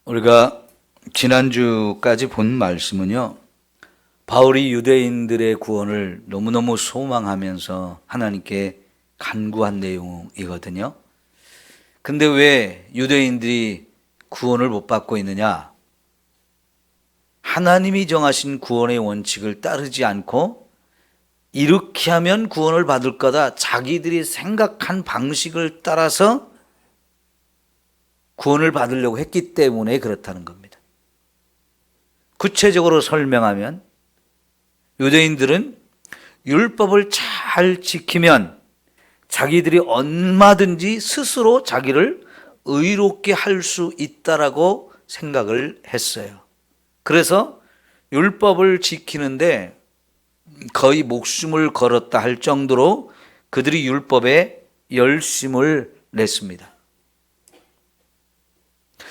우리가 지난주까지 본 말씀은요, 바울이 유대인들의 구원을 너무너무 소망하면서 하나님께 간구한 내용이거든요. 근데 왜 유대인들이 구원을 못 받고 있느냐? 하나님이 정하신 구원의 원칙을 따르지 않고 이렇게 하면 구원을 받을 거다, 자기들이 생각한 방식을 따라서 구원을 받으려고 했기 때문에 그렇다는 겁니다. 구체적으로 설명하면 유대인들은 율법을 잘 지키면 자기들이 얼마든지 스스로 자기를 의롭게 할 수 있다라고 생각을 했어요. 그래서 율법을 지키는데 거의 목숨을 걸었다 할 정도로 그들이 율법에 열심을 냈습니다.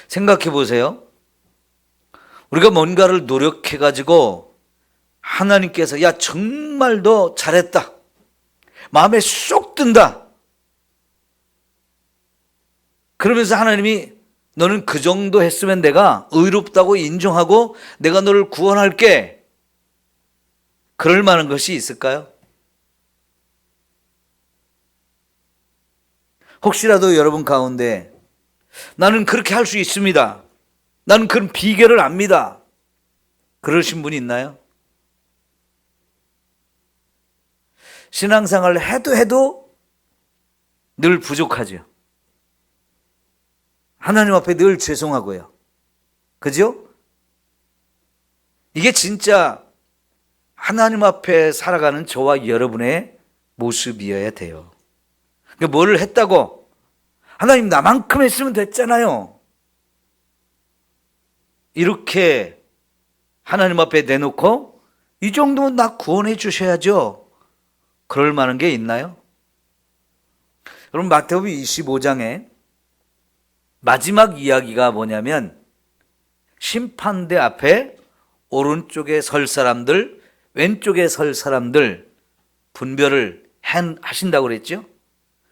생각해 보세요. 우리가 뭔가를 노력해 가지고 하나님께서 야 정말 너 잘했다, 마음에 쏙 든다, 그러면서 하나님이 너는 그 정도 했으면 내가 의롭다고 인정하고 내가 너를 구원할게, 그럴 만한 것이 있을까요? 혹시라도 여러분 가운데 나는 그렇게 할 수 있습니다, 나는 그런 비결을 압니다, 그러신 분이 있나요? 신앙생활을 해도 늘 부족하죠. 하나님 앞에 늘 죄송하고요. 그죠? 이게 진짜 하나님 앞에 살아가는 저와 여러분의 모습이어야 돼요. 그러니까 뭐를 했다고 하나님 나만큼 했으면 됐잖아요, 이렇게 하나님 앞에 내놓고 이 정도면 나 구원해 주셔야죠, 그럴 만한 게 있나요? 여러분, 마태복음 25장에 마지막 이야기가 뭐냐면 심판대 앞에 오른쪽에 설 사람들, 왼쪽에 설 사람들 분별을 하신다고 그랬죠.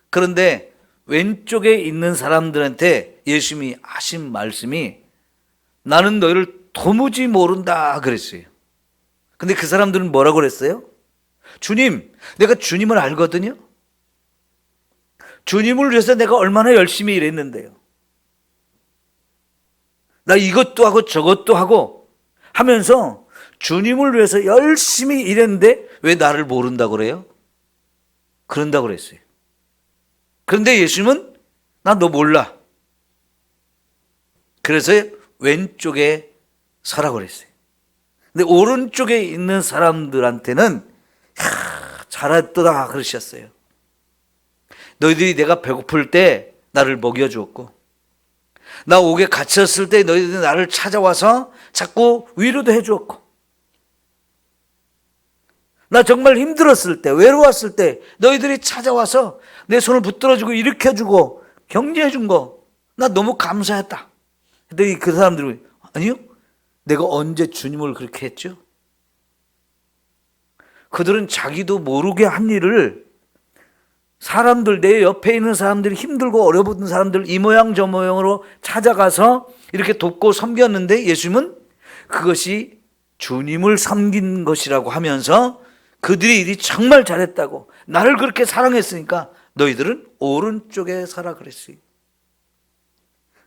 그런데 왼쪽에 있는 사람들한테 예수님이 하신 말씀이 나는 너희를 도무지 모른다 그랬어요. 근데 그 사람들은 뭐라고 그랬어요? 주님, 내가 주님을 알거든요. 주님을 위해서 내가 얼마나 열심히 일했는데요. 나 이것도 하고 저것도 하고 하면서 주님을 위해서 열심히 일했는데 왜 나를 모른다고 그래요? 그런다고 그랬어요. 그런데 예수님은 나 너 몰라, 그래서 왼쪽에 서라고 그랬어요. 근데 오른쪽에 있는 사람들한테는 잘했더라 그러셨어요. 너희들이 내가 배고플 때 나를 먹여주었고, 나 옥에 갇혔을 때 너희들이 나를 찾아와서 자꾸 위로도 해주었고, 나 정말 힘들었을 때, 외로웠을 때 너희들이 찾아와서 내 손을 붙들어주고 일으켜주고 격려해준 거 나 너무 감사했다. 그랬더니 그 사람들이 아니요, 내가 언제 주님을 그렇게 했죠? 그들은 자기도 모르게 한 일을 사람들, 내 옆에 있는 사람들이 힘들고 어려운 사람들 이 모양 저 모양으로 찾아가서 이렇게 돕고 섬겼는데 예수님은 그것이 주님을 섬긴 것이라고 하면서 그들이 일이 정말 잘했다고, 나를 그렇게 사랑했으니까 너희들은 오른쪽에 서라 그랬어요.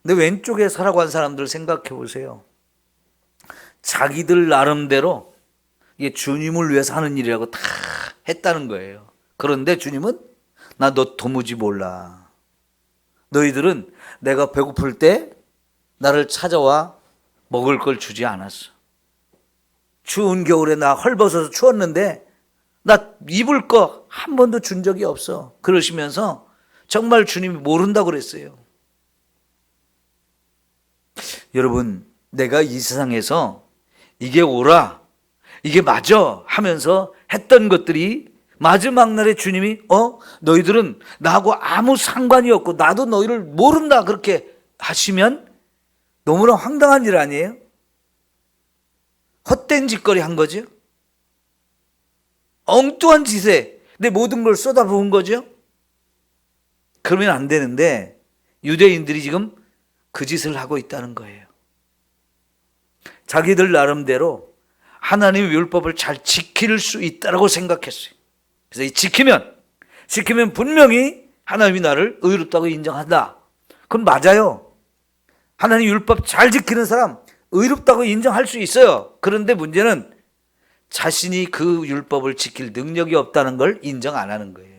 근데 왼쪽에 서라고 한 사람들 생각해 보세요. 자기들 나름대로 이게 주님을 위해서 하는 일이라고 다 했다는 거예요. 그런데 주님은 나 너 도무지 몰라. 너희들은 내가 배고플 때 나를 찾아와 먹을 걸 주지 않았어. 추운 겨울에 나 헐벗어서 추웠는데 나 입을 거 한 번도 준 적이 없어. 그러시면서 정말 주님이 모른다고 그랬어요. 여러분, 내가 이 세상에서 이게 옳아, 이게 맞아 하면서 했던 것들이 마지막 날에 주님이 너희들은 나하고 아무 상관이 없고 나도 너희를 모른다 그렇게 하시면 너무나 황당한 일 아니에요? 헛된 짓거리 한 거죠. 엉뚱한 짓에 내 모든 걸 쏟아부은 거죠. 그러면 안 되는데 유대인들이 지금 그 짓을 하고 있다는 거예요. 자기들 나름대로 하나님의 율법을 잘 지킬 수 있다고 생각했어요. 그래서 이 지키면 분명히 하나님이 나를 의롭다고 인정한다. 그건 맞아요. 하나님 율법 잘 지키는 사람 의롭다고 인정할 수 있어요. 그런데 문제는 자신이 그 율법을 지킬 능력이 없다는 걸 인정 안 하는 거예요.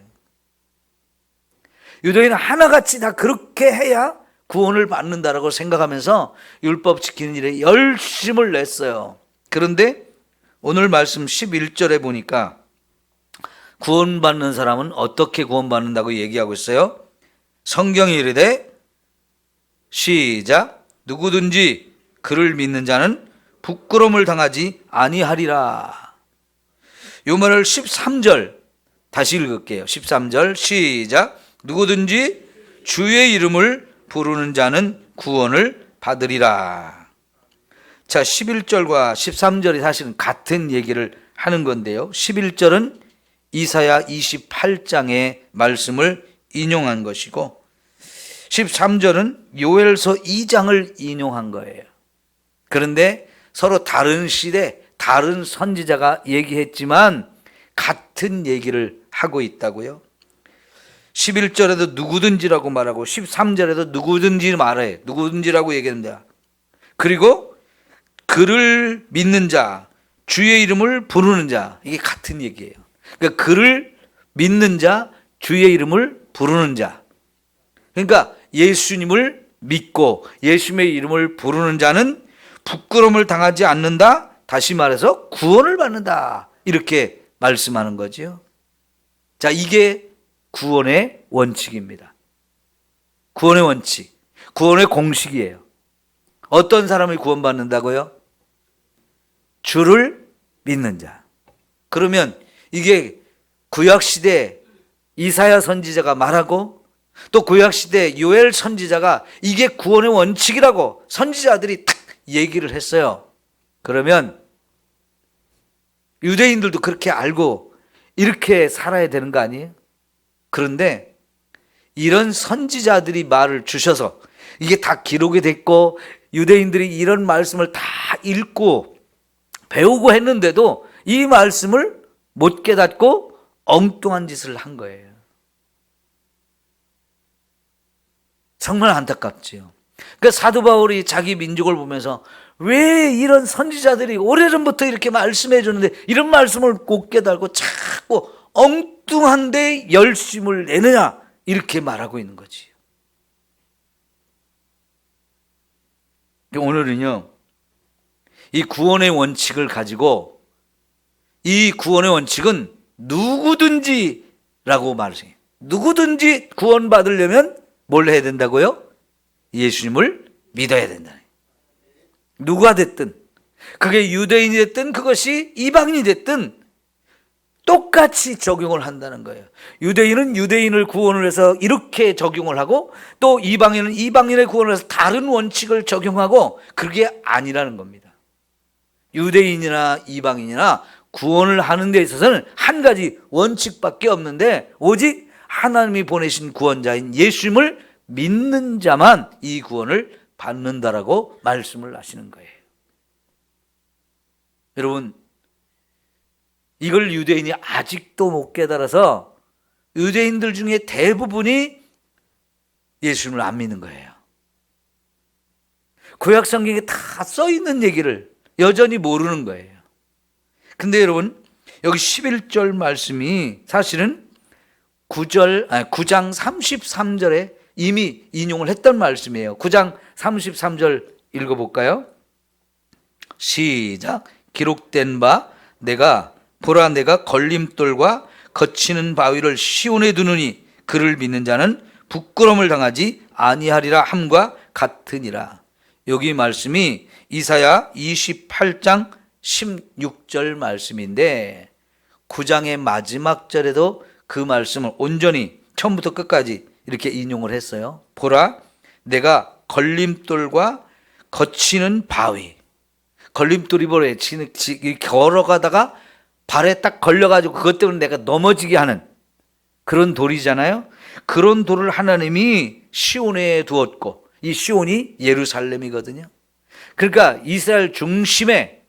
유대인은 하나같이 다 그렇게 해야 구원을 받는다라고 생각하면서 율법 지키는 일에 열심을 냈어요. 그런데 오늘 말씀 11절에 보니까 구원받는 사람은 어떻게 구원받는다고 얘기하고 있어요? 성경이 이르되 시작 누구든지 그를 믿는 자는 부끄러움을 당하지 아니하리라. 요 말을 13절 다시 읽을게요. 13절 시작 누구든지 주의 이름을 부르는 자는 구원을 받으리라. 자, 11절과 13절이 사실은 같은 얘기를 하는 건데요. 11절은 이사야 28장의 말씀을 인용한 것이고 13절은 요엘서 2장을 인용한 거예요. 그런데 서로 다른 시대, 다른 선지자가 얘기했지만 같은 얘기를 하고 있다고요. 11절에도 누구든지라고 말하고 13절에도 누구든지 말해. 누구든지라고 얘기합니다. 그리고 그를 믿는 자, 주의 이름을 부르는 자, 이게 같은 얘기예요. 그러니까 그를 믿는 자, 주의 이름을 부르는 자. 그러니까 예수님을 믿고 예수님의 이름을 부르는 자는 부끄러움을 당하지 않는다. 다시 말해서 구원을 받는다. 이렇게 말씀하는 거죠. 자, 이게 구원의 원칙입니다. 구원의 원칙, 구원의 공식이에요. 어떤 사람이 구원받는다고요? 주를 믿는 자. 그러면 이게 구약시대 이사야 선지자가 말하고 또 구약시대 요엘 선지자가 이게 구원의 원칙이라고 선지자들이 탁 얘기를 했어요. 그러면 유대인들도 그렇게 알고 이렇게 살아야 되는 거 아니에요? 그런데 이런 선지자들이 말을 주셔서 이게 다 기록이 됐고 유대인들이 이런 말씀을 다 읽고 배우고 했는데도 이 말씀을 못 깨닫고 엉뚱한 짓을 한 거예요. 정말 안타깝지요. 그러니까 사도 바울이 자기 민족을 보면서 왜 이런 선지자들이 오래전부터 이렇게 말씀해 주는데 이런 말씀을 못 깨달고 자꾸 엉뚱한데 열심을 내느냐 이렇게 말하고 있는 거지. 오늘은요 이 구원의 원칙을 가지고 이 구원의 원칙은 누구든지라고 말해요. 누구든지 구원받으려면 뭘 해야 된다고요? 예수님을 믿어야 된다. 누가 됐든 그게 유대인이 됐든 그것이 이방인이 됐든 똑같이 적용을 한다는 거예요. 유대인은 유대인을 구원을 해서 이렇게 적용을 하고 또 이방인은 이방인의 구원을 해서 다른 원칙을 적용하고 그게 아니라는 겁니다. 유대인이나 이방인이나 구원을 하는 데 있어서는 한 가지 원칙밖에 없는데 오직 하나님이 보내신 구원자인 예수님을 믿는 자만 이 구원을 받는다라고 말씀을 하시는 거예요. 여러분 이걸 유대인이 아직도 못 깨달아서 유대인들 중에 대부분이 예수님을 안 믿는 거예요. 구약 성경에 다 써 있는 얘기를 여전히 모르는 거예요. 근데 여러분 여기 11절 말씀이 사실은 9장 33절에 이미 인용을 했던 말씀이에요. 9장 33절 읽어볼까요? 시작. 기록된 바 보라 내가 걸림돌과 거치는 바위를 시온에 두느니 그를 믿는 자는 부끄러움을 당하지 아니하리라 함과 같으니라. 여기 말씀이 이사야 28장 16절 말씀인데 9장의 마지막 절에도 그 말씀을 온전히 처음부터 끝까지 이렇게 인용을 했어요. 보라 내가 걸림돌과 거치는 바위. 걸림돌이 뭐래? 걸어가다가 발에 딱 걸려가지고 그것 때문에 내가 넘어지게 하는 그런 돌이잖아요. 그런 돌을 하나님이 시온에 두었고 이 시온이 예루살렘이거든요. 그러니까 이스라엘 중심에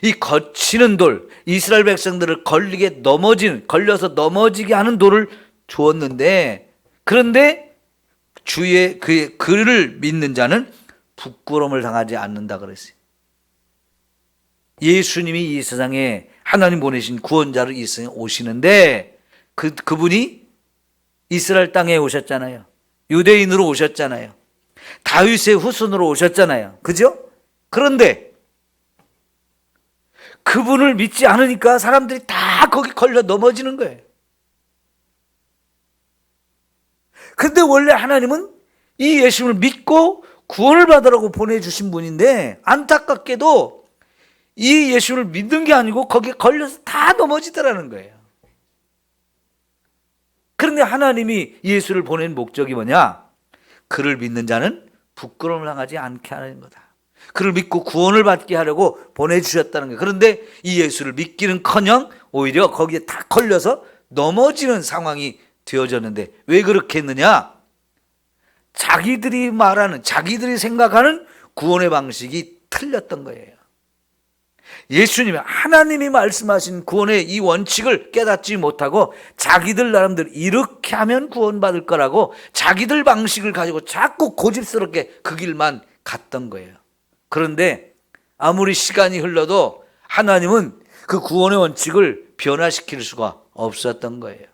이 거치는 돌, 이스라엘 백성들을 걸려서 넘어지게 하는 돌을 주었는데, 그런데 주의 그를 믿는 자는 부끄러움을 당하지 않는다 그랬어요. 예수님이 이 세상에 하나님 보내신 구원자로 이 세상에 오시는데 그분이 이스라엘 땅에 오셨잖아요. 유대인으로 오셨잖아요. 다윗의 후손으로 오셨잖아요. 그죠? 그런데 그분을 믿지 않으니까 사람들이 다 거기 걸려 넘어지는 거예요. 근데 원래 하나님은 이 예수를 믿고 구원을 받으라고 보내주신 분인데, 안타깝게도 이 예수를 믿는 게 아니고 거기에 걸려서 다 넘어지더라는 거예요. 그런데 하나님이 예수를 보낸 목적이 뭐냐? 그를 믿는 자는 부끄러움을 당하지 않게 하는 거다. 그를 믿고 구원을 받게 하려고 보내주셨다는 거예요. 그런데 이 예수를 믿기는커녕 오히려 거기에 다 걸려서 넘어지는 상황이 되어졌는데, 왜 그렇게 했느냐? 자기들이 생각하는 구원의 방식이 틀렸던 거예요. 예수님이, 하나님이 말씀하신 구원의 이 원칙을 깨닫지 못하고 자기들 나름대로 이렇게 하면 구원받을 거라고 자기들 방식을 가지고 자꾸 고집스럽게 그 길만 갔던 거예요. 그런데 아무리 시간이 흘러도 하나님은 그 구원의 원칙을 변화시킬 수가 없었던 거예요.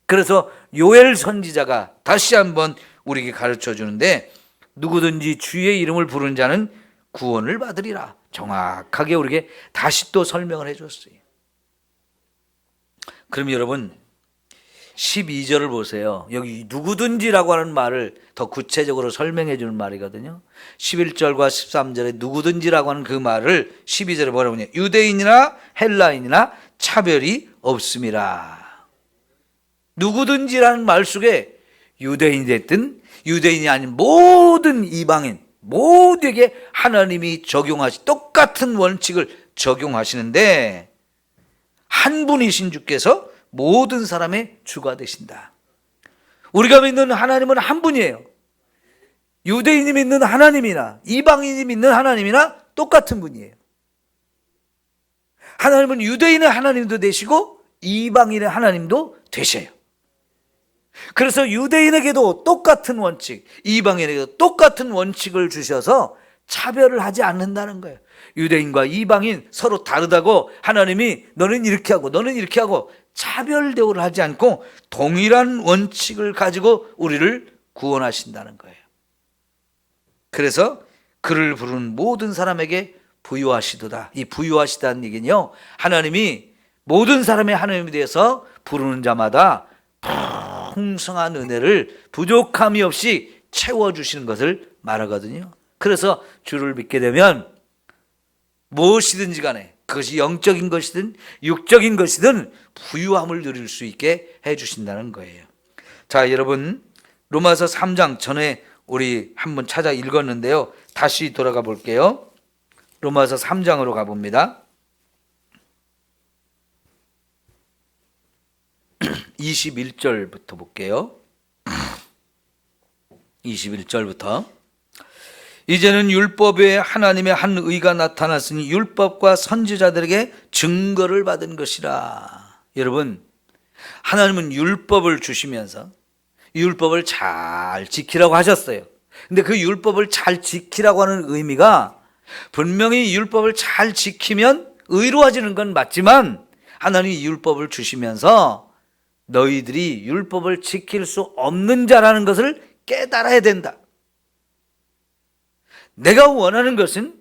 그래서 요엘 선지자가 다시 한번 우리에게 가르쳐 주는데, 누구든지 주의 이름을 부르는 자는 구원을 받으리라. 정확하게 우리에게 다시 또 설명을 해줬어요. 그럼 여러분 12절을 보세요. 여기 누구든지라고 하는 말을 더 구체적으로 설명해 주는 말이거든요. 11절과 13절에 누구든지라고 하는 그 말을 12절에 뭐라고 하냐? 유대인이나 헬라인이나 차별이 없음이라. 누구든지라는 말 속에 유대인이 됐든 유대인이 아닌 모든 이방인 모두에게 하나님이 똑같은 원칙을 적용하시는데, 한 분이신 주께서 모든 사람의 주가 되신다. 우리가 믿는 하나님은 한 분이에요. 유대인이 믿는 하나님이나 이방인이 믿는 하나님이나 똑같은 분이에요. 하나님은 유대인의 하나님도 되시고 이방인의 하나님도 되셔요. 그래서 유대인에게도 똑같은 원칙, 이방인에게도 똑같은 원칙을 주셔서 차별을 하지 않는다는 거예요. 유대인과 이방인 서로 다르다고 하나님이 너는 이렇게 하고 너는 이렇게 하고 차별 대우를 하지 않고 동일한 원칙을 가지고 우리를 구원하신다는 거예요. 그래서 그를 부르는 모든 사람에게 부유하시도다. 이 부유하시다는 얘기는요, 하나님이 모든 사람의 하나님에 대해서 부르는 자마다 풍성한 은혜를 부족함이 없이 채워주시는 것을 말하거든요. 그래서 주를 믿게 되면 무엇이든지 간에 그것이 영적인 것이든 육적인 것이든 부유함을 누릴 수 있게 해주신다는 거예요. 자, 여러분 로마서 3장 전에 우리 한번 찾아 읽었는데요. 다시 돌아가 볼게요. 로마서 3장으로 가봅니다. 21절부터 볼게요. 21절부터 이제는 율법에 하나님의 한 의가 나타났으니 율법과 선지자들에게 증거를 받은 것이라. 여러분, 하나님은 율법을 주시면서 율법을 잘 지키라고 하셨어요. 근데 그 율법을 잘 지키라고 하는 의미가 분명히 율법을 잘 지키면 의로워지는 건 맞지만, 하나님이 율법을 주시면서 너희들이 율법을 지킬 수 없는 자라는 것을 깨달아야 된다. 내가 원하는 것은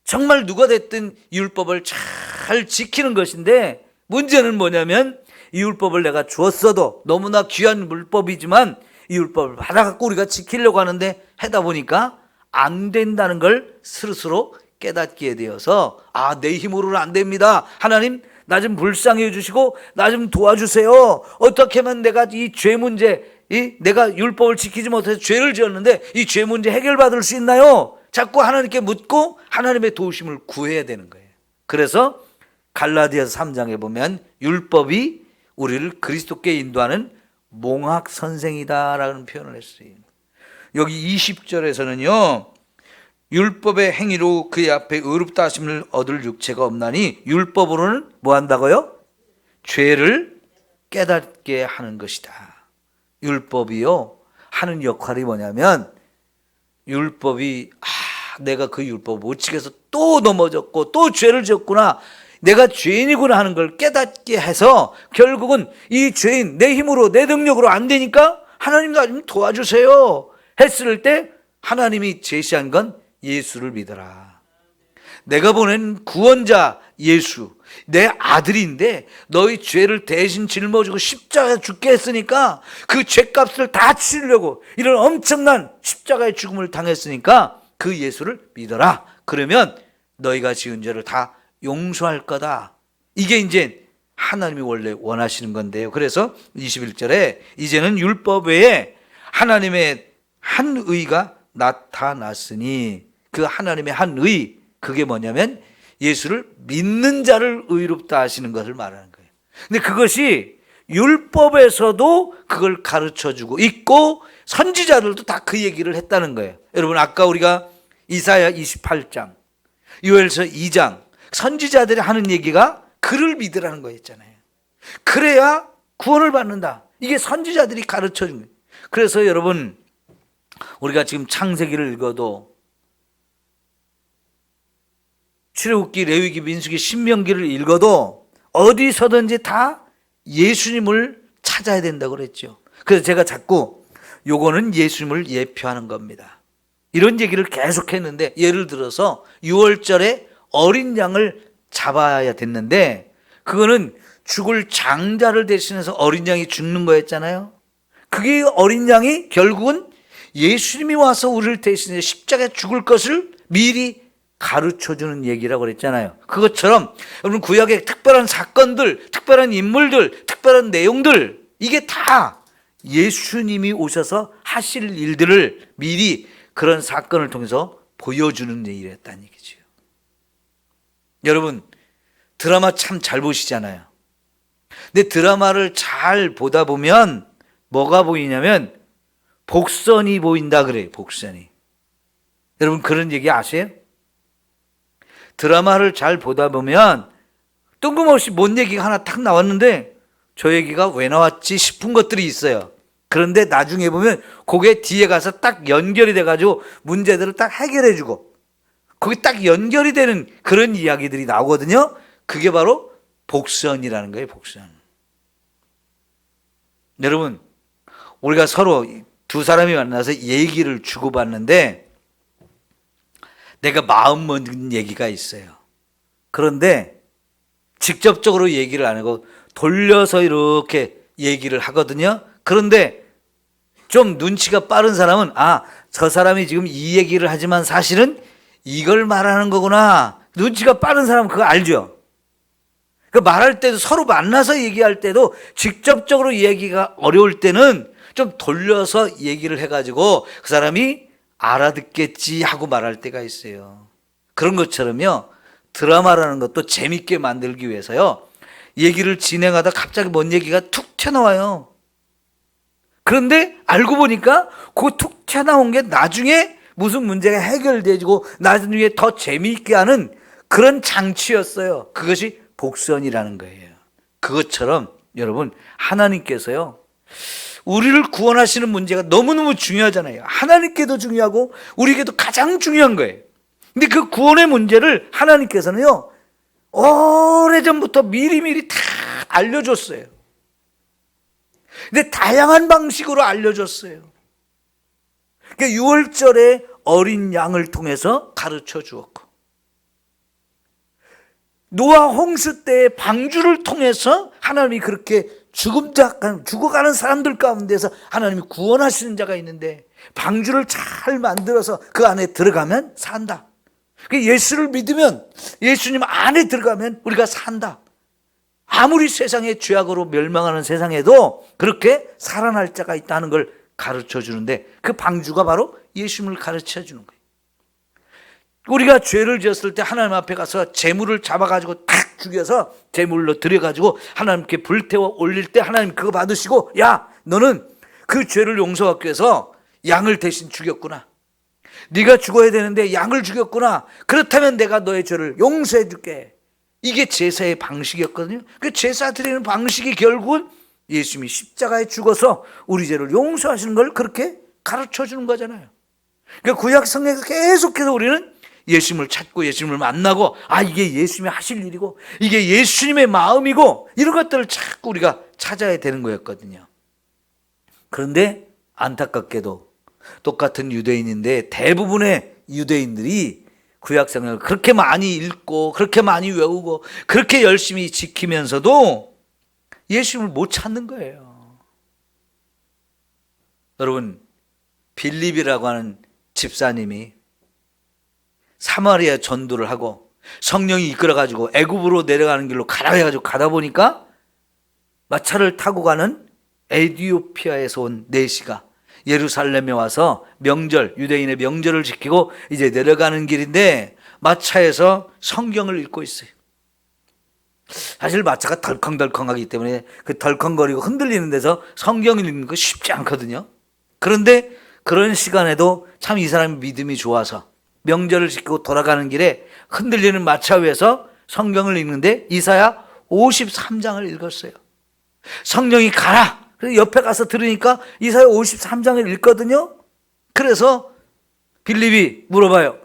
정말 누가 됐든 율법을 잘 지키는 것인데, 문제는 뭐냐면 이 율법을 내가 주었어도 너무나 귀한 율법이지만 이 율법을 받아갖고 우리가 지키려고 하는데 하다 보니까 안 된다는 걸 스스로 깨닫게 되어서, 내 힘으로는 안 됩니다. 하나님 나 좀 불쌍히 해주시고 나 좀 도와주세요. 어떻게 하면 내가 이 죄 문제, 내가 율법을 지키지 못해서 죄를 지었는데 이 죄 문제 해결받을 수 있나요? 자꾸 하나님께 묻고 하나님의 도우심을 구해야 되는 거예요. 그래서 갈라디아서 3장에 보면 율법이 우리를 그리스도께 인도하는 몽학 선생이다라는 표현을 했어요. 여기 20절에서는요 율법의 행위로 그의 앞에 의롭다 하심을 얻을 육체가 없나니 율법으로는 뭐 한다고요? 죄를 깨닫게 하는 것이다. 율법이요 하는 역할이 뭐냐면, 율법이 내가 그 율법 못 지켜서 또 넘어졌고 또 죄를 지었구나, 내가 죄인이구나 하는 걸 깨닫게 해서 결국은 이 죄인 내 힘으로 내 능력으로 안 되니까 하나님 나 좀 도와주세요 했을 때 하나님이 제시한 건 예수를 믿어라. 내가 보낸 구원자 예수, 내 아들인데 너희 죄를 대신 짊어지고 십자가에 죽게 했으니까 그 죄값을 다 치르려고 이런 엄청난 십자가의 죽음을 당했으니까 그 예수를 믿어라. 그러면 너희가 지은 죄를 다 용서할 거다. 이게 이제 하나님이 원래 원하시는 건데요. 그래서 21절에 이제는 율법 외에 하나님의 한 의가 나타났으니, 그 하나님의 한 의, 그게 뭐냐면 예수를 믿는 자를 의롭다 하시는 것을 말하는 거예요. 근데 그것이 율법에서도 그걸 가르쳐주고 있고 선지자들도 다 그 얘기를 했다는 거예요. 여러분, 아까 우리가 이사야 28장, 요엘서 2장 선지자들이 하는 얘기가 그를 믿으라는 거였잖아요. 그래야 구원을 받는다. 이게 선지자들이 가르쳐준 거예요. 그래서 여러분, 우리가 지금 창세기를 읽어도 출애굽기, 레위기, 민수기, 신명기를 읽어도 어디서든지 다 예수님을 찾아야 된다고 그랬죠. 그래서 제가 자꾸 요거는 예수님을 예표하는 겁니다, 이런 얘기를 계속 했는데, 예를 들어서 6월절에 어린 양을 잡아야 됐는데 그거는 죽을 장자를 대신해서 어린 양이 죽는 거였잖아요. 그게 어린 양이 결국은 예수님이 와서 우리를 대신해 십자가에 죽을 것을 미리 가르쳐주는 얘기라고 그랬잖아요. 그것처럼 여러분, 구약의 특별한 사건들, 특별한 인물들, 특별한 내용들, 이게 다 예수님이 오셔서 하실 일들을 미리 그런 사건을 통해서 보여주는 일이었다는 얘기죠. 여러분, 드라마 참 잘 보시잖아요. 근데 드라마를 잘 보다 보면 뭐가 보이냐면 복선이 보인다 그래요. 복선이. 여러분, 그런 얘기 아세요? 드라마를 잘 보다 보면 뜬금없이 뭔 얘기가 하나 딱 나왔는데 저 얘기가 왜 나왔지 싶은 것들이 있어요. 그런데 나중에 보면 그게 뒤에 가서 딱 연결이 돼가지고 문제들을 딱 해결해주고 거기 딱 연결이 되는 그런 이야기들이 나오거든요. 그게 바로 복선이라는 거예요. 복선. 여러분, 우리가 서로 두 사람이 만나서 얘기를 주고받는데 내가 마음 먹는 얘기가 있어요. 그런데 직접적으로 얘기를 안 하고 돌려서 이렇게 얘기를 하거든요. 그런데 좀 눈치가 빠른 사람은 저 사람이 지금 이 얘기를 하지만 사실은 이걸 말하는 거구나. 눈치가 빠른 사람은 그거 알죠. 그 말할 때도 서로 만나서 얘기할 때도 직접적으로 얘기가 어려울 때는 좀 돌려서 얘기를 해가지고 그 사람이 알아듣겠지 하고 말할 때가 있어요. 그런 것처럼요, 드라마라는 것도 재밌게 만들기 위해서요, 얘기를 진행하다 갑자기 뭔 얘기가 툭 튀어나와요. 그런데 알고 보니까 그 툭 튀어나온 게 나중에 무슨 문제가 해결되고 나중에 더 재미있게 하는 그런 장치였어요. 그것이 복선이라는 거예요. 그것처럼 여러분, 하나님께서요, 우리를 구원하시는 문제가 너무너무 중요하잖아요. 하나님께도 중요하고 우리에게도 가장 중요한 거예요. 근데 그 구원의 문제를 하나님께서는요, 오래전부터 미리미리 다 알려줬어요. 근데 다양한 방식으로 알려줬어요. 그러니까 6월절에 어린 양을 통해서 가르쳐 주었고, 노아 홍수 때의 방주를 통해서 하나님이 그렇게 죽어가는 사람들 가운데서 하나님이 구원하시는 자가 있는데 방주를 잘 만들어서 그 안에 들어가면 산다. 예수를 믿으면, 예수님 안에 들어가면 우리가 산다. 아무리 세상에 죄악으로 멸망하는 세상에도 그렇게 살아날 자가 있다는 걸 가르쳐 주는데 그 방주가 바로 예수님을 가르쳐 주는 거예요. 우리가 죄를 지었을 때 하나님 앞에 가서 재물을 잡아가지고 탁 죽여서 재물로 들여가지고 하나님께 불태워 올릴 때 하나님 그거 받으시고, 야, 너는 그 죄를 용서하기 위해서 양을 대신 죽였구나. 네가 죽어야 되는데 양을 죽였구나. 그렇다면 내가 너의 죄를 용서해 줄게. 이게 제사의 방식이었거든요. 그 제사 드리는 방식이 결국은 예수님이 십자가에 죽어서 우리 죄를 용서하시는 걸 그렇게 가르쳐 주는 거잖아요. 그러니까 구약 성경에서 계속해서 우리는 예수님을 찾고 예수님을 만나고, 이게 예수님이 하실 일이고 이게 예수님의 마음이고 이런 것들을 자꾸 우리가 찾아야 되는 거였거든요. 그런데 안타깝게도 똑같은 유대인인데 대부분의 유대인들이 구약 성경을 그렇게 많이 읽고 그렇게 많이 외우고 그렇게 열심히 지키면서도 예수님을 못 찾는 거예요. 여러분, 빌립이라고 하는 집사님이 사마리아 전도를 하고 성령이 이끌어가지고 애굽으로 내려가는 길로 가라 해가지고 가다 보니까 마차를 타고 가는 에티오피아에서 온 내시가 예루살렘에 와서 명절, 유대인의 명절을 지키고 이제 내려가는 길인데 마차에서 성경을 읽고 있어요. 사실 마차가 덜컹덜컹하기 때문에 그 덜컹거리고 흔들리는 데서 성경을 읽는 거 쉽지 않거든요. 그런데 그런 시간에도 참 이 사람이 믿음이 좋아서 명절을 지키고 돌아가는 길에 흔들리는 마차 위에서 성경을 읽는데 이사야 53장을 읽었어요. 성령이 가라. 그래서 옆에 가서 들으니까 이사야 53장을 읽거든요. 그래서 빌립이 물어봐요.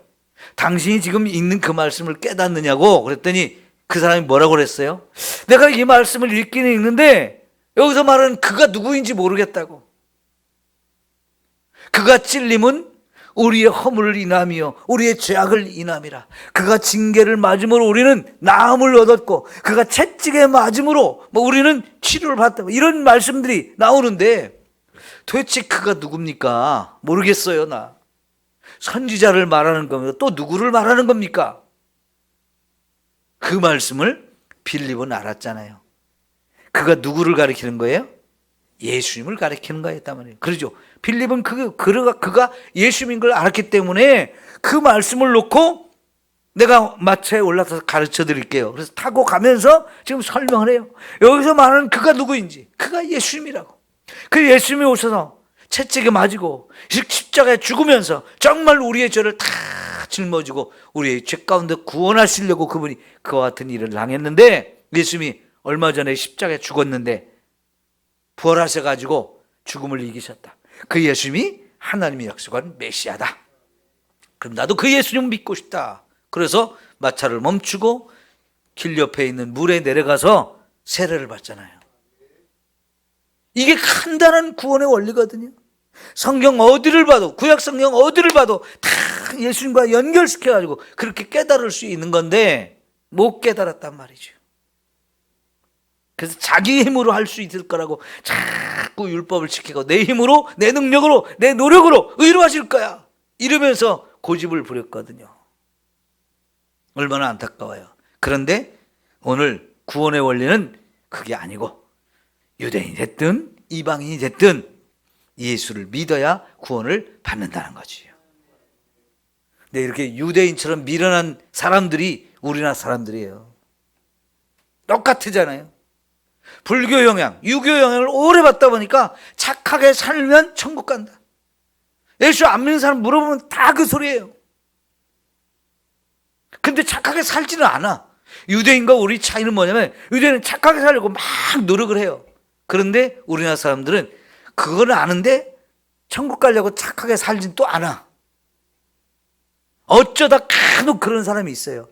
당신이 지금 읽는 그 말씀을 깨닫느냐고. 그랬더니 그 사람이 뭐라고 그랬어요? 내가 이 말씀을 읽기는 읽는데 여기서 말하는 그가 누구인지 모르겠다고. 그가 찔림은 우리의 허물을 인함이요 우리의 죄악을 인함이라. 그가 징계를 맞음으로 우리는 나음을 얻었고 그가 채찍에 맞음으로 우리는 치료를 받았다. 이런 말씀들이 나오는데 도대체 그가 누굽니까? 모르겠어요. 나 선지자를 말하는 겁니까? 또 누구를 말하는 겁니까? 그 말씀을 빌립은 알았잖아요. 그가 누구를 가리키는 거예요? 예수님을 가리키는 거였단 말이에요. 그러죠. 빌립은 그가 예수님인 걸 알았기 때문에 그 말씀을 놓고 내가 마차에 올라타서 가르쳐 드릴게요. 그래서 타고 가면서 지금 설명을 해요. 여기서 말하는 그가 누구인지. 그가 예수님이라고. 그 예수님이 오셔서 채찍에 맞고 십자가에 죽으면서 정말 우리의 죄를 다 짊어지고 우리의 죄 가운데 구원하시려고 그분이 그와 같은 일을 당했는데 예수님이 얼마 전에 십자가에 죽었는데 부활하셔가지고 죽음을 이기셨다. 그 예수님이 하나님이 약속한 메시아다. 그럼 나도 그 예수님을 믿고 싶다. 그래서 마차를 멈추고 길 옆에 있는 물에 내려가서 세례를 받잖아요. 이게 간단한 구원의 원리거든요. 성경 어디를 봐도, 구약 성경 어디를 봐도 다 예수님과 연결시켜가지고 그렇게 깨달을 수 있는 건데 못 깨달았단 말이죠. 그래서 자기 힘으로 할 수 있을 거라고 자꾸 율법을 지키고 내 힘으로, 내 능력으로, 내 노력으로 의로하실 거야 이러면서 고집을 부렸거든요. 얼마나 안타까워요. 그런데 오늘 구원의 원리는 그게 아니고 유대인이 됐든 이방인이 됐든 예수를 믿어야 구원을 받는다는 거지요. 근데 이렇게 유대인처럼 미련한 사람들이 우리나라 사람들이에요. 똑같으잖아요. 불교 영향, 유교 영향을 오래 받다 보니까 착하게 살면 천국 간다. 예수 안 믿는 사람 물어보면 다 그 소리예요. 근데 착하게 살지는 않아. 유대인과 우리 차이는 뭐냐면 유대인은 착하게 살려고 막 노력을 해요. 그런데 우리나라 사람들은 그거는 아는데 천국 가려고 착하게 살진 또 않아. 어쩌다 간혹 그런 사람이 있어요.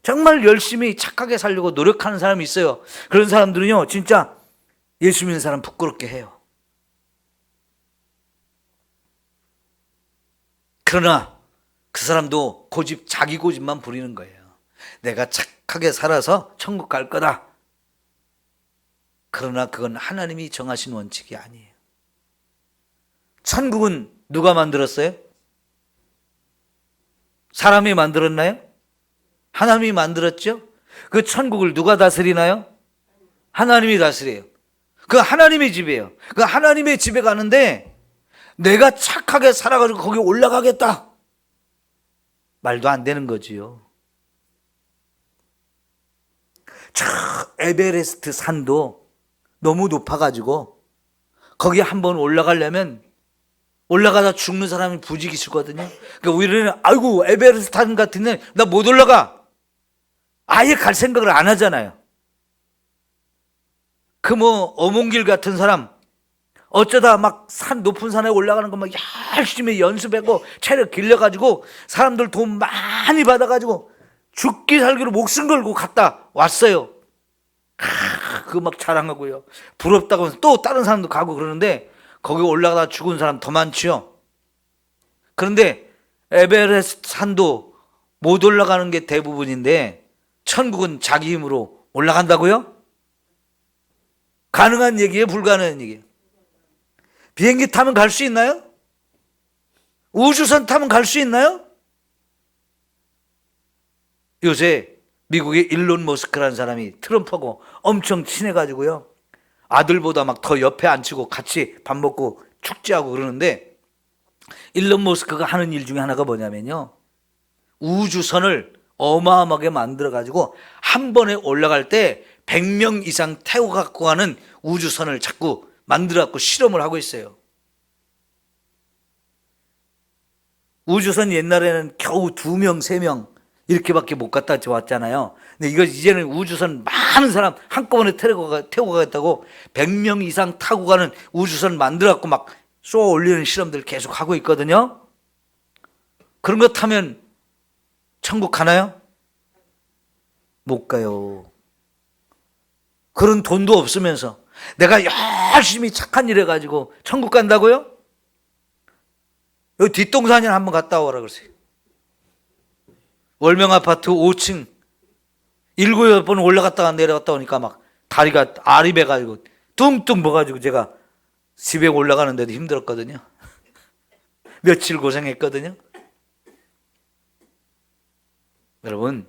정말 열심히 착하게 살려고 노력하는 사람이 있어요. 그런 사람들은요 진짜 예수 믿는 사람 부끄럽게 해요. 그러나 그 사람도 자기 고집만 부리는 거예요. 내가 착하게 살아서 천국 갈 거다. 그러나 그건 하나님이 정하신 원칙이 아니에요. 천국은 누가 만들었어요? 사람이 만들었나요? 하나님이 만들었죠? 그 천국을 누가 다스리나요? 하나님이 다스려요. 그 하나님의 집이에요. 그 하나님의 집에 가는데 내가 착하게 살아가지고 거기 올라가겠다. 말도 안 되는 거지요. 저 에베레스트 산도 너무 높아가지고 거기 한번 올라가려면 올라가다 죽는 사람이 부지기수거든요. 그러니까 우리는 아이고 에베레스트 산 같은데 나 못 올라가. 아예 갈 생각을 안 하잖아요. 그 뭐 어몽길 같은 사람 어쩌다 막 산 높은 산에 올라가는 거 막 열심히 연습하고 체력 길러가지고 사람들 돈 많이 받아가지고 죽기 살기로 목숨 걸고 갔다 왔어요. 그거 막 자랑하고요. 부럽다고 하면서 또 다른 사람도 가고 그러는데 거기 올라가다 죽은 사람 더 많지요. 그런데 에베레스트 산도 못 올라가는 게 대부분인데 천국은 자기 힘으로 올라간다고요? 가능한 얘기예요? 불가능한 얘기예요? 비행기 타면 갈 수 있나요? 우주선 타면 갈 수 있나요? 요새 미국의 일론 머스크라는 사람이 트럼프하고 엄청 친해가지고요. 아들보다 막 더 옆에 앉히고 같이 밥 먹고 축제하고 그러는데 일론 머스크가 하는 일 중에 하나가 뭐냐면요. 우주선을 어마어마하게 만들어가지고 한 번에 올라갈 때 100명 이상 태워 갖고 가는 우주선을 자꾸 만들어 갖고 실험을 하고 있어요. 우주선 옛날에는 겨우 2명, 3명 이렇게밖에 못 갔다 왔잖아요. 근데 이거 이제는 우주선 많은 사람 한꺼번에 태우고 가겠다고 100명 이상 타고 가는 우주선 만들어 갖고 막 쏘아 올리는 실험들 계속 하고 있거든요. 그런 거 타면 천국 가나요? 못 가요. 그런 돈도 없으면서 내가 열심히 착한 일 해가지고 천국 간다고요? 여기 뒷동산이나 한번 갔다 오라 그러세요. 월명 아파트 5층 7, 8번 올라갔다가 내려갔다 오니까 막 다리가 알이 배가지고 뚱뚱 먹어가지고 제가 집에 올라가는데도 힘들었거든요. 며칠 고생했거든요. 여러분,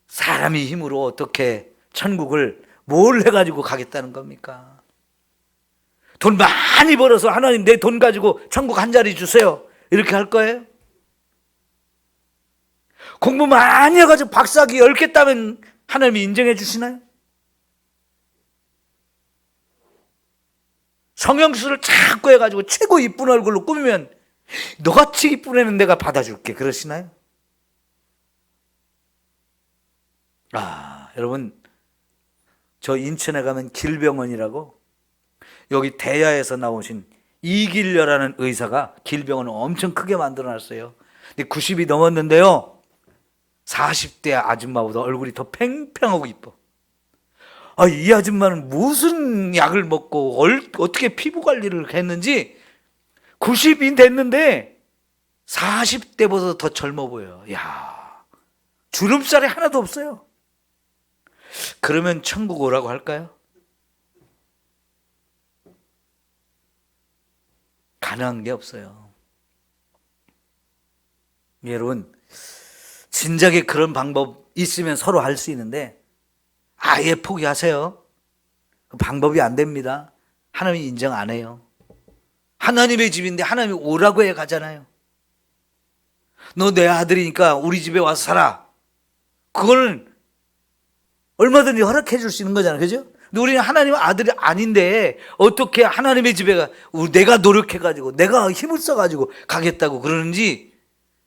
사람이 힘으로 어떻게 천국을 뭘 해가지고 가겠다는 겁니까? 돈 많이 벌어서 하나님 내 돈 가지고 천국 한 자리 주세요. 이렇게 할 거예요? 공부 많이 해가지고 박사학위 10개 따면 하나님이 인정해 주시나요? 성형수술을 자꾸 해가지고 최고 이쁜 얼굴로 꾸미면 너같이 이쁜 애는 내가 받아줄게 그러시나요? 여러분, 저 인천에 가면 길병원이라고 여기 대야에서 나오신 이길려라는 의사가 길병원을 엄청 크게 만들어놨어요. 근데 90이 넘었는데요, 40대 아줌마보다 얼굴이 더 팽팽하고 이뻐. 이 아줌마는 무슨 약을 먹고 어떻게 피부 관리를 했는지 90이 됐는데 40대보다 더 젊어 보여요. 야, 주름살이 하나도 없어요. 그러면 천국 오라고 할까요? 가능한 게 없어요. 여러분, 진작에 그런 방법 있으면 서로 할 수 있는데 아예 포기하세요. 그 방법이 안 됩니다. 하나님이 인정 안 해요. 하나님의 집인데 하나님이 오라고 해 가잖아요. 너 내 아들이니까 우리 집에 와서 살아. 그거는 얼마든지 허락해 줄 수 있는 거잖아요. 그죠? 근데 우리는 하나님의 아들이 아닌데 어떻게 하나님의 집에 내가 노력해가지고 내가 힘을 써가지고 가겠다고 그러는지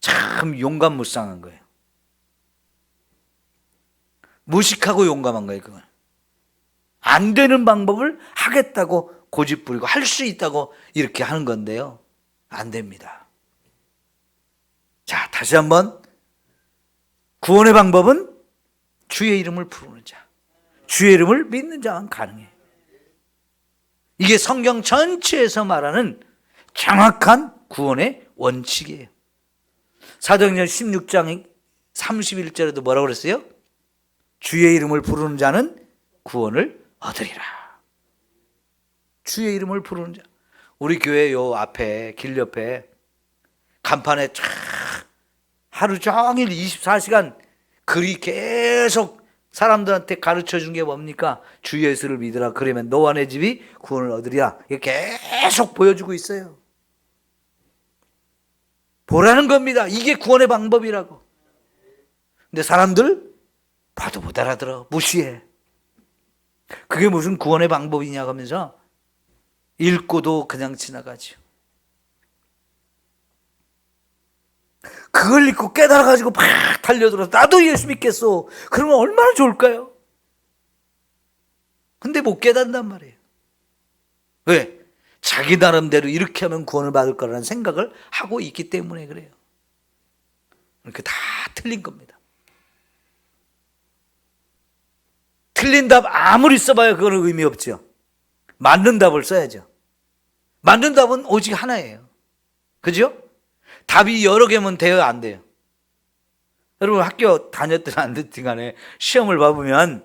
참 용감무쌍한 거예요. 무식하고 용감한 거예요. 그건 안 되는 방법을 하겠다고 고집부리고 할 수 있다고 이렇게 하는 건데요, 안 됩니다. 자, 다시 한번 구원의 방법은 주의 이름을 부르는 자, 주의 이름을 믿는 자만 가능해. 이게 성경 전체에서 말하는 정확한 구원의 원칙이에요. 사도행전 16장 31절에도 뭐라고 그랬어요? 주의 이름을 부르는 자는 구원을 얻으리라. 주의 이름을 부르는 자. 우리 교회 요 앞에 길 옆에 간판에 쫙 하루 종일 24시간 글이 계속 사람들한테 가르쳐 준 게 뭡니까? 주 예수를 믿으라. 그러면 너와 내 집이 구원을 얻으리라. 이게 계속 보여주고 있어요. 보라는 겁니다. 이게 구원의 방법이라고. 근데 사람들 봐도 못 알아들어. 무시해. 그게 무슨 구원의 방법이냐 하면서 읽고도 그냥 지나가죠. 그걸 읽고 깨달아가지고 막 달려들어서 나도 예수 믿겠어. 그러면 얼마나 좋을까요? 근데 못 깨닫는단 말이에요. 왜? 자기 나름대로 이렇게 하면 구원을 받을 거라는 생각을 하고 있기 때문에 그래요. 그러니까 다 틀린 겁니다. 틀린 답 아무리 써봐야 그거는 의미 없죠. 맞는 답을 써야죠. 맞는 답은 오직 하나예요. 그죠? 답이 여러 개면 돼요, 안 돼요? 여러분 학교 다녔든 안 됐든 간에 시험을 봐보면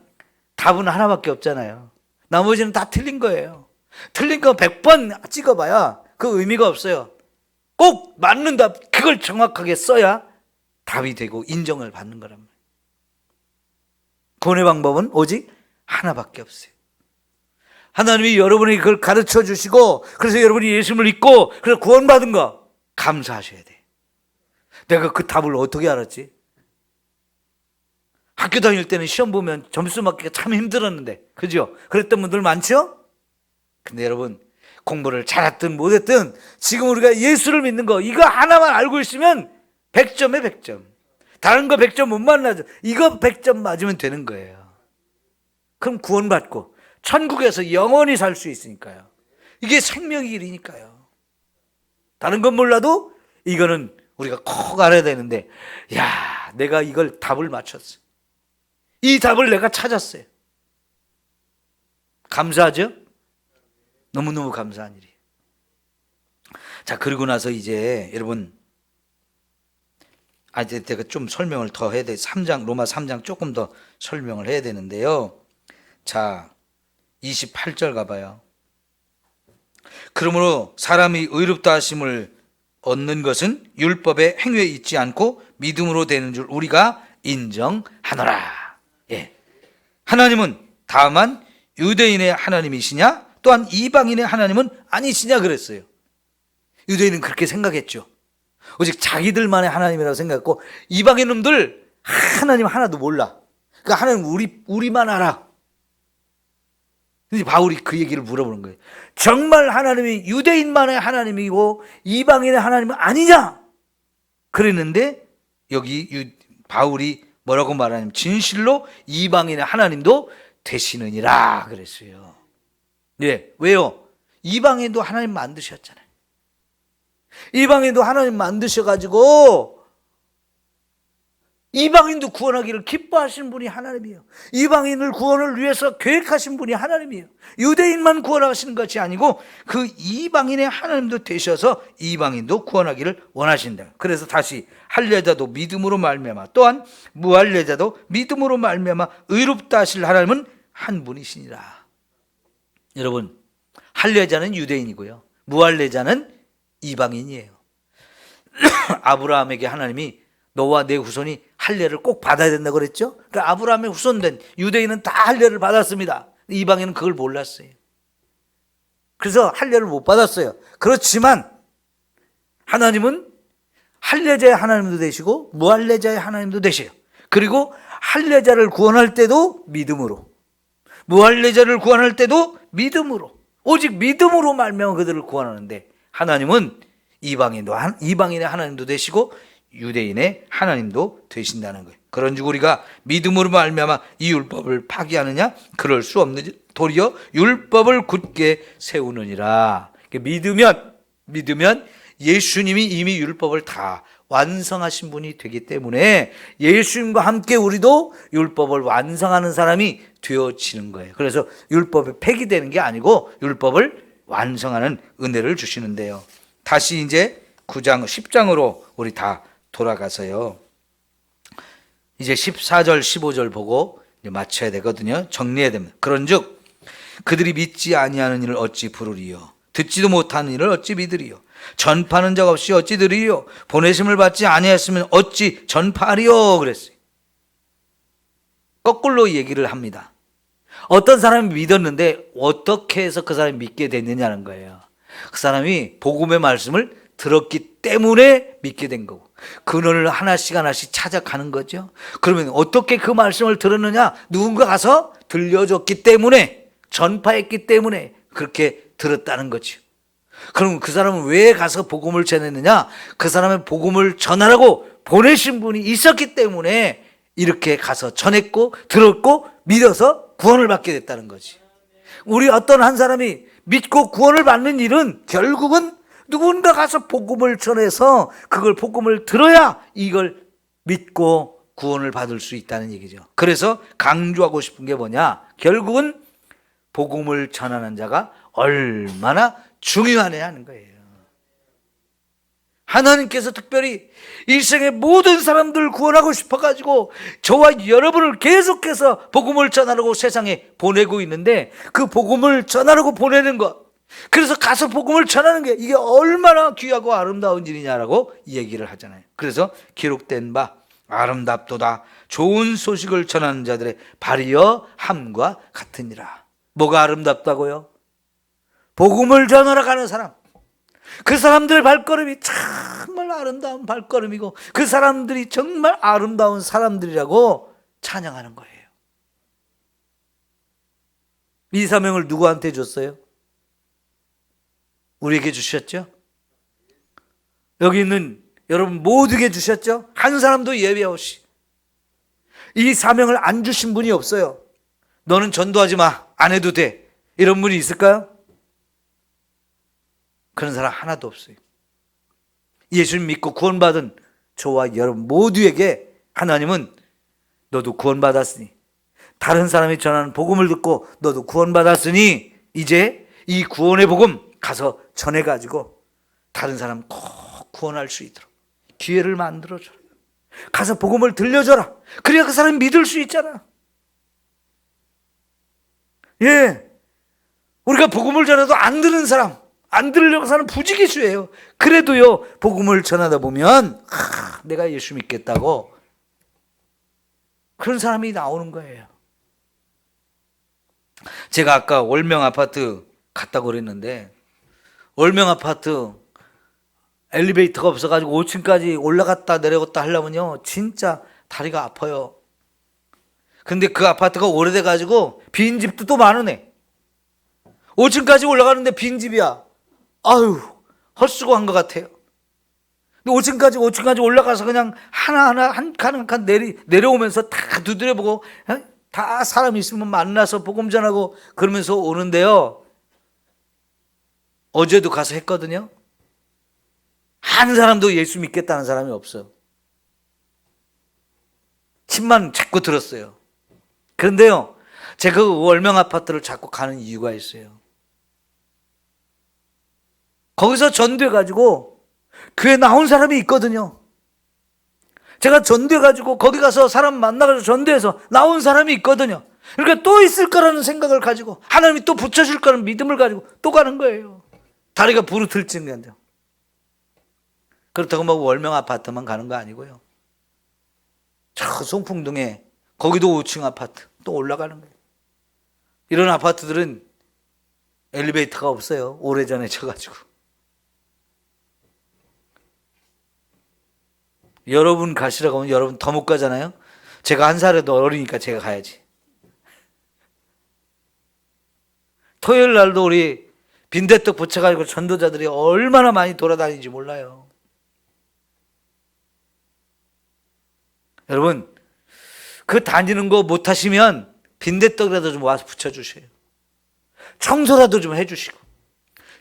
답은 하나밖에 없잖아요. 나머지는 다 틀린 거예요. 틀린 거 100번 찍어봐야 그 의미가 없어요. 꼭 맞는 답, 그걸 정확하게 써야 답이 되고 인정을 받는 거란 말이에요. 구원의 방법은 오직 하나밖에 없어요. 하나님이 여러분에게 그걸 가르쳐 주시고, 그래서 여러분이 예수를 믿고 그래서 구원받은 거 감사하셔야 돼. 내가 그 답을 어떻게 알았지? 학교 다닐 때는 시험 보면 점수 맞기가 참 힘들었는데, 그죠? 그랬던 분들 많죠? 근데 여러분, 공부를 잘했든 못했든 지금 우리가 예수를 믿는 거 이거 하나만 알고 있으면 100점에 100점. 다른 거 100점 못 만나죠. 이거 100점 맞으면 되는 거예요. 그럼 구원받고 천국에서 영원히 살 수 있으니까요. 이게 생명의 길이니까요. 다른 건 몰라도 이거는 우리가 꼭 알아야 되는데, 야, 내가 이걸 답을 맞췄어. 이 답을 내가 찾았어요. 감사하죠? 너무너무 감사한 일이에요. 자, 그리고 나서 이제 여러분, 이제 제가 좀 설명을 더 해야 돼. 3장, 로마 3장 조금 더 설명을 해야 되는데요. 자, 28절 가봐요. 그러므로 사람이 의롭다 하심을 얻는 것은 율법의 행위에 있지 않고 믿음으로 되는 줄 우리가 인정하노라. 예. 하나님은 다만 유대인의 하나님이시냐? 또한 이방인의 하나님은 아니시냐 그랬어요. 유대인은 그렇게 생각했죠. 오직 자기들만의 하나님이라고 생각했고, 이방인 놈들 하나님 하나도 몰라. 그러니까 하나님 우리만 알아. 근데 바울이 그 얘기를 물어보는 거예요. 정말 하나님이 유대인만의 하나님이고 이방인의 하나님은 아니냐? 그랬는데 여기 바울이 뭐라고 말하냐면 진실로 이방인의 하나님도 되시느니라 그랬어요. 네, 왜요? 이방인도 하나님 만드셨잖아요. 이방인도 하나님 만드셔가지고 이방인도 구원하기를 기뻐하시는 분이 하나님이에요. 이방인을 구원을 위해서 계획하신 분이 하나님이에요. 유대인만 구원하시는 것이 아니고 그 이방인의 하나님도 되셔서 이방인도 구원하기를 원하신다. 그래서 다시 할례자도 믿음으로 말미암아 또한 무할례자도 믿음으로 말미암아 의롭다 하실 하나님은 한 분이시니라. 여러분, 할례자는 유대인이고요, 무할례자는 이방인이에요. 아브라함에게 하나님이 너와 내 후손이 할례를 꼭 받아야 된다고 그랬죠? 그러니까 아브라함의 후손된 유대인은 다 할례를 받았습니다. 이방인은 그걸 몰랐어요. 그래서 할례를 못 받았어요. 그렇지만 하나님은 할례자의 하나님도 되시고 무할례자의 하나님도 되셔요. 그리고 할례자를 구원할 때도 믿음으로, 무할례자를 구원할 때도 믿음으로, 오직 믿음으로 말미암아 그들을 구원하는데, 하나님은 이방인의 하나님도 되시고 유대인의 하나님도 되신다는 거예요. 그런즉 우리가 믿음으로 말미암아 이 율법을 파기하느냐? 그럴 수 없느니 도리어 율법을 굳게 세우느니라. 믿으면 예수님이 이미 율법을 다 완성하신 분이 되기 때문에 예수님과 함께 우리도 율법을 완성하는 사람이 되어지는 거예요. 그래서 율법이 폐기되는 게 아니고 율법을 완성하는 은혜를 주시는데요. 다시 이제 9장, 10장으로 우리 다 돌아가서요. 이제 14절, 15절 보고 이제 맞춰야 되거든요. 정리해야 됩니다. 그런즉 그들이 믿지 아니하는 일을 어찌 부르리요? 듣지도 못하는 일을 어찌 믿으리요? 전파하는 자가 없이 어찌 들으리요? 보내심을 받지 아니했으면 어찌 전파하리요? 그랬어요. 거꾸로 얘기를 합니다. 어떤 사람이 믿었는데 어떻게 해서 그 사람이 믿게 됐느냐는 거예요. 그 사람이 복음의 말씀을 들었기 때문에 믿게 된 거고, 근원을 하나씩 찾아가는 거죠. 그러면 어떻게 그 말씀을 들었느냐? 누군가 가서 들려줬기 때문에, 전파했기 때문에 그렇게 들었다는 거죠. 그럼 그 사람은 왜 가서 복음을 전했느냐? 그 사람의 복음을 전하라고 보내신 분이 있었기 때문에 이렇게 가서 전했고 들었고 믿어서 구원을 받게 됐다는 거지. 우리 어떤 한 사람이 믿고 구원을 받는 일은 결국은 누군가 가서 복음을 전해서 그걸 복음을 들어야 이걸 믿고 구원을 받을 수 있다는 얘기죠. 그래서 강조하고 싶은 게 뭐냐? 결국은 복음을 전하는 자가 얼마나 중요하냐 하는 거예요. 하나님께서 특별히 일생의 모든 사람들 구원하고 싶어가지고 저와 여러분을 계속해서 복음을 전하라고 세상에 보내고 있는데 그 복음을 전하라고 보내는 것, 그래서 가서 복음을 전하는 게 이게 얼마나 귀하고 아름다운 일이냐라고 얘기를 하잖아요. 그래서 기록된 바 아름답도다 좋은 소식을 전하는 자들의 발이여 함과 같으니라. 뭐가 아름답다고요? 복음을 전하러 가는 사람, 그 사람들 발걸음이 정말 아름다운 발걸음이고 그 사람들이 정말 아름다운 사람들이라고 찬양하는 거예요. 이 사명을 누구한테 줬어요? 우리에게 주셨죠? 여기 있는 여러분 모두에게 주셨죠? 한 사람도 예외 없이. 이 사명을 안 주신 분이 없어요. 너는 전도하지 마, 안 해도 돼, 이런 분이 있을까요? 그런 사람 하나도 없어요. 예수님 믿고 구원받은 저와 여러분 모두에게 하나님은 너도 구원받았으니, 다른 사람이 전하는 복음을 듣고 너도 구원받았으니 이제 이 구원의 복음 가서 전해가지고 다른 사람 꼭 구원할 수 있도록 기회를 만들어줘라. 가서 복음을 들려줘라. 그래야 그 사람이 믿을 수 있잖아. 예, 우리가 복음을 전해도 안 듣는 사람, 안 들으려고 사는 부지기수예요. 그래도요, 복음을 전하다 보면 내가 예수 믿겠다고 그런 사람이 나오는 거예요. 제가 아까 월명 아파트 갔다고 그랬는데, 월명 아파트 엘리베이터가 없어가지고 5층까지 올라갔다 내려갔다 하려면요 진짜 다리가 아파요. 근데 그 아파트가 오래돼가지고 빈집도 또 많으네. 5층까지 올라가는데 빈집이야. 아유, 헛수고한 것 같아요. 근데 5층까지 올라가서 그냥 하나하나 한 칸 한 칸 내려오면서 다 두드려보고 다 사람 있으면 만나서 복음 전하고 그러면서 오는데요, 어제도 가서 했거든요. 한 사람도 예수 믿겠다는 사람이 없어요. 침만 자꾸 들었어요. 그런데요, 제가 그 월명 아파트를 자꾸 가는 이유가 있어요. 거기서 전도해가지고 교회 나온 사람이 있거든요. 제가 전도해가지고 거기 가서 사람 만나가지고 전도해서 나온 사람이 있거든요. 그러니까 또 있을 거라는 생각을 가지고 하나님이 또 붙여줄 거라는 믿음을 가지고 또 가는 거예요. 다리가 부르틀진데요. 그렇다고 뭐 월명 아파트만 가는 거 아니고요. 저 송풍동에 거기도 5층 아파트 또 올라가는 거예요. 이런 아파트들은 엘리베이터가 없어요. 오래전에 쳐가지고. 여러분 가시라고 하면 여러분 더 못 가잖아요. 제가 한 살에도 어리니까 제가 가야지. 토요일 날도 우리 빈대떡 붙여가지고 전도자들이 얼마나 많이 돌아다니는지 몰라요. 여러분, 그 다니는 거 못하시면 빈대떡이라도 좀 와서 붙여주세요. 청소라도 좀 해주시고,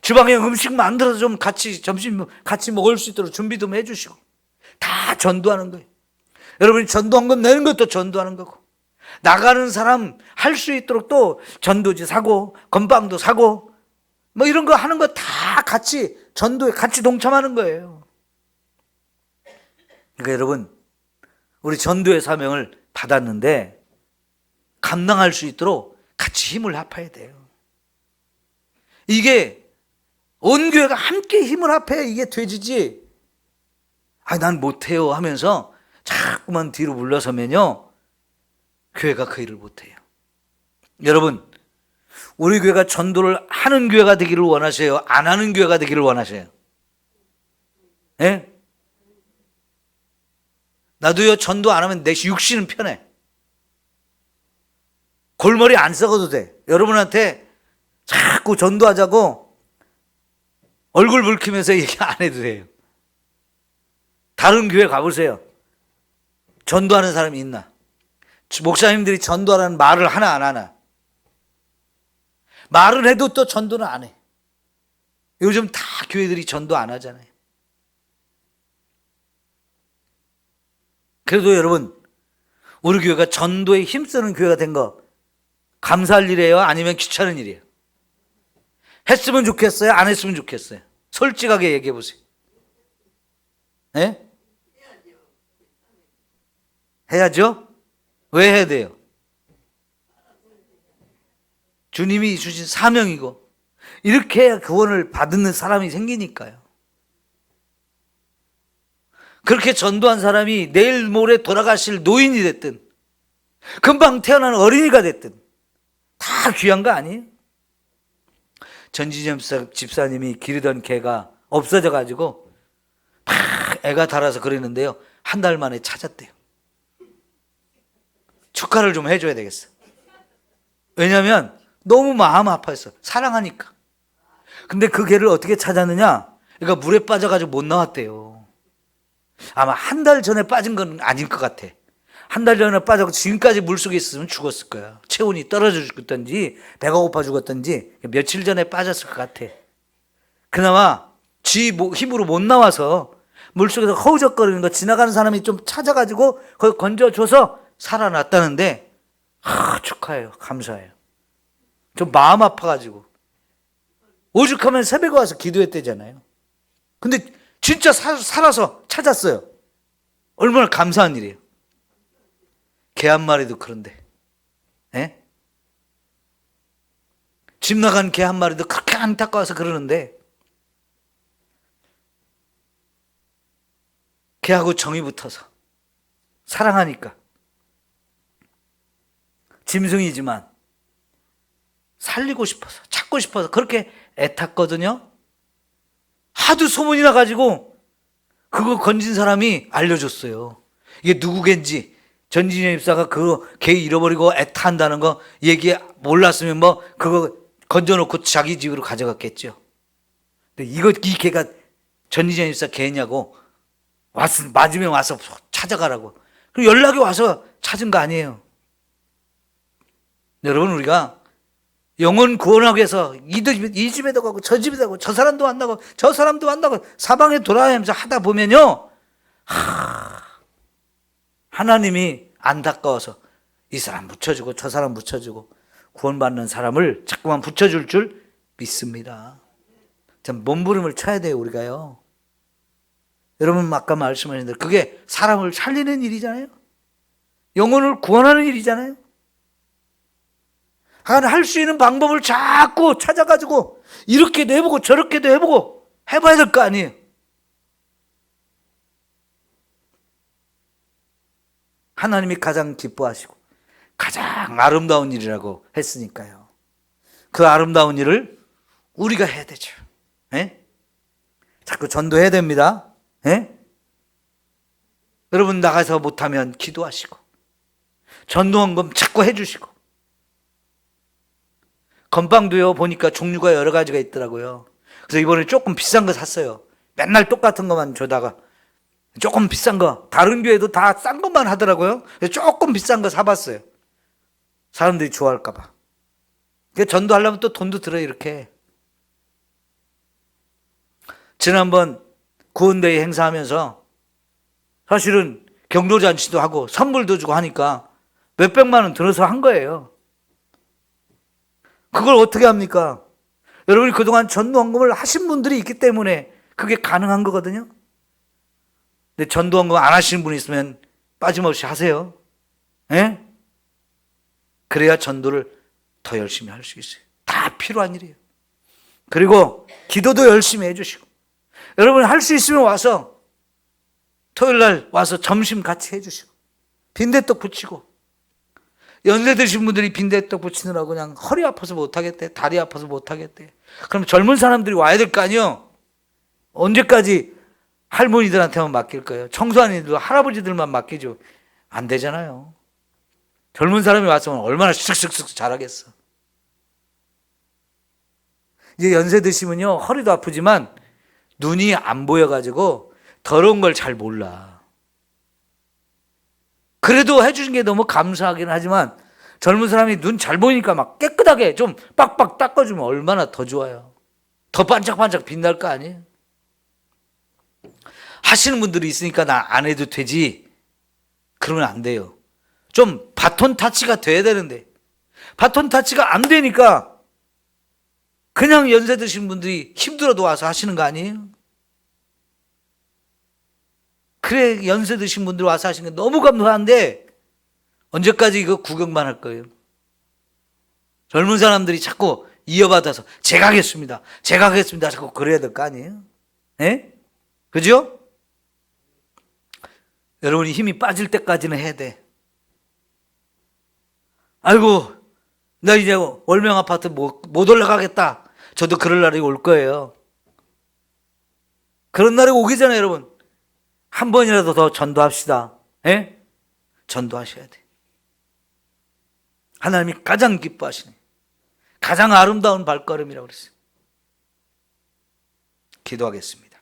주방에 음식 만들어서 좀 같이 점심 같이 먹을 수 있도록 준비 좀 해주시고, 다 전도하는 거예요. 여러분이 전도헌금 내는 것도 전도하는 거고, 나가는 사람 할 수 있도록 또 전도지 사고 건빵도 사고 뭐 이런 거 하는 거 다 같이 전도에 같이 동참하는 거예요. 그러니까 여러분, 우리 전도의 사명을 받았는데 감당할 수 있도록 같이 힘을 합해야 돼요. 이게 온 교회가 함께 힘을 합해야 이게 되지지, 난 못해요 하면서 자꾸만 뒤로 물러서면요 교회가 그 일을 못해요. 여러분, 우리 교회가 전도를 하는 교회가 되기를 원하세요? 안 하는 교회가 되기를 원하세요? 예? 나도요, 전도 안 하면 내 육신은 편해. 골머리 안 썩어도 돼. 여러분한테 자꾸 전도하자고 얼굴 붉히면서 얘기 안 해도 돼요. 다른 교회 가보세요. 전도하는 사람이 있나? 목사님들이 전도하라는 말을 하나 안 하나? 말을 해도 또 전도는 안 해. 요즘 다 교회들이 전도 안 하잖아요. 그래도 여러분, 우리 교회가 전도에 힘쓰는 교회가 된 거 감사할 일이에요? 아니면 귀찮은 일이에요? 했으면 좋겠어요? 안 했으면 좋겠어요? 솔직하게 얘기해 보세요. 네? 해야죠? 왜 해야 돼요? 주님이 주신 사명이고, 이렇게 해야 구원을 받는 사람이 생기니까요. 그렇게 전도한 사람이 내일 모레 돌아가실 노인이 됐든 금방 태어난 어린이가 됐든 다 귀한 거 아니에요? 전진영 집사님이 기르던 개가 없어져 가지고 막 애가 달아서 그러는데요, 한 달 만에 찾았대요. 축하를 좀 해줘야 되겠어. 왜냐하면 너무 마음 아파했어. 사랑하니까. 근데 그 개를 어떻게 찾았느냐? 그러니까 물에 빠져가지고 못 나왔대요. 아마 한 달 전에 빠진 건 아닐 것 같아. 한 달 전에 빠져서 지금까지 물속에 있으면 죽었을 거야. 체온이 떨어져 죽었던지 배가 고파 죽었던지 며칠 전에 빠졌을 것 같아. 그나마 지 힘으로 못 나와서 물속에서 허우적거리는 거 지나가는 사람이 좀 찾아가지고 거기 건져줘서 살아났다는데, 축하해요. 감사해요. 좀 마음 아파가지고 오죽하면 새벽에 와서 기도했대잖아요. 근데 진짜 살아서 찾았어요. 얼마나 감사한 일이에요. 개 한 마리도 그런데, 예? 집 나간 개 한 마리도 그렇게 안타까워서 그러는데, 개하고 정이 붙어서 사랑하니까. 짐승이지만 살리고 싶어서, 찾고 싶어서 그렇게 애탔거든요. 하도 소문이 나가지고 그거 건진 사람이 알려줬어요. 이게 누구 갠지. 전진영 입사가 그 개 잃어버리고 애탄다는 거 얘기 몰랐으면 뭐 그거 건져놓고 자기 집으로 가져갔겠죠. 근데 이 개가 전진영 입사 개냐고 맞으면 와서 찾아가라고. 그리고 연락이 와서 찾은 거 아니에요. 여러분, 우리가 영혼 구원하기 위해서 이 집에도 가고 저 집에도 가고 저 사람도 만나고 저 사람도 만나고 사방에 돌아다니면서 하다 보면요, 하나님이 안타까워서 이 사람 붙여주고 저 사람 붙여주고 구원받는 사람을 자꾸만 붙여줄 줄 믿습니다. 참 몸부림을 쳐야 돼요, 우리가요. 여러분, 아까 말씀하신 대로 그게 사람을 살리는 일이잖아요. 영혼을 구원하는 일이잖아요. 할 수 있는 방법을 자꾸 찾아가지고 이렇게도 해보고 저렇게도 해보고 해봐야 될 거 아니에요. 하나님이 가장 기뻐하시고 가장 아름다운 일이라고 했으니까요. 그 아름다운 일을 우리가 해야 되죠. 에? 자꾸 전도해야 됩니다. 에? 여러분, 나가서 못하면 기도하시고 전도헌금 자꾸 해주시고. 건빵도요, 보니까 종류가 여러 가지가 있더라고요. 그래서 이번에 조금 비싼 거 샀어요. 맨날 똑같은 것만 줘다가 조금 비싼 거, 다른 교회도 다 싼 것만 하더라고요. 그래서 조금 비싼 거 사봤어요. 사람들이 좋아할까 봐. 전도하려면 또 돈도 들어요, 이렇게. 지난번 구원대회 행사하면서 사실은 경로잔치도 하고 선물도 주고 하니까 몇백만 원 들어서 한 거예요. 그걸 어떻게 합니까? 여러분이 그동안 전도헌금을 하신 분들이 있기 때문에 그게 가능한 거거든요. 근데 전도헌금 안 하시는 분이 있으면 빠짐없이 하세요. 예? 그래야 전도를 더 열심히 할 수 있어요. 다 필요한 일이에요. 그리고 기도도 열심히 해주시고, 여러분 할 수 있으면 와서 토요일 날 와서 점심 같이 해주시고, 빈대떡 부치고, 연세 드신 분들이 빈대떡 부치느라고 그냥 허리 아파서 못하겠대, 다리 아파서 못하겠대. 그럼 젊은 사람들이 와야 될 거 아니에요? 언제까지 할머니들한테만 맡길 거예요? 청소년들, 할아버지들만 맡기죠. 안 되잖아요. 젊은 사람이 왔으면 얼마나 쓱쓱쓱 잘하겠어. 이제 연세 드시면요, 허리도 아프지만 눈이 안 보여가지고 더러운 걸 잘 몰라. 그래도 해주신 게 너무 감사하긴 하지만 젊은 사람이 눈 잘 보이니까 막 깨끗하게 좀 빡빡 닦아주면 얼마나 더 좋아요. 더 반짝반짝 빛날 거 아니에요. 하시는 분들이 있으니까 나 안 해도 되지, 그러면 안 돼요. 좀 바톤 타치가 돼야 되는데 바톤 타치가 안 되니까 그냥 연세 드신 분들이 힘들어도 와서 하시는 거 아니에요? 그래, 연세 드신 분들 와서 하시는 게 너무 감사한데 언제까지 이거 구경만 할 거예요? 젊은 사람들이 자꾸 이어받아서 제가 하겠습니다, 제가 하겠습니다 자꾸 그래야 될 거 아니에요? 예? 그죠? 여러분이 힘이 빠질 때까지는 해야 돼. 아이고, 나 이제 월명 아파트 못 올라가겠다. 저도 그럴 날이 올 거예요. 그런 날이 오기 전에 여러분 한 번이라도 더 전도합시다. 예? 전도하셔야 돼. 하나님이 가장 기뻐하시네, 가장 아름다운 발걸음이라고 그랬어요. 기도하겠습니다.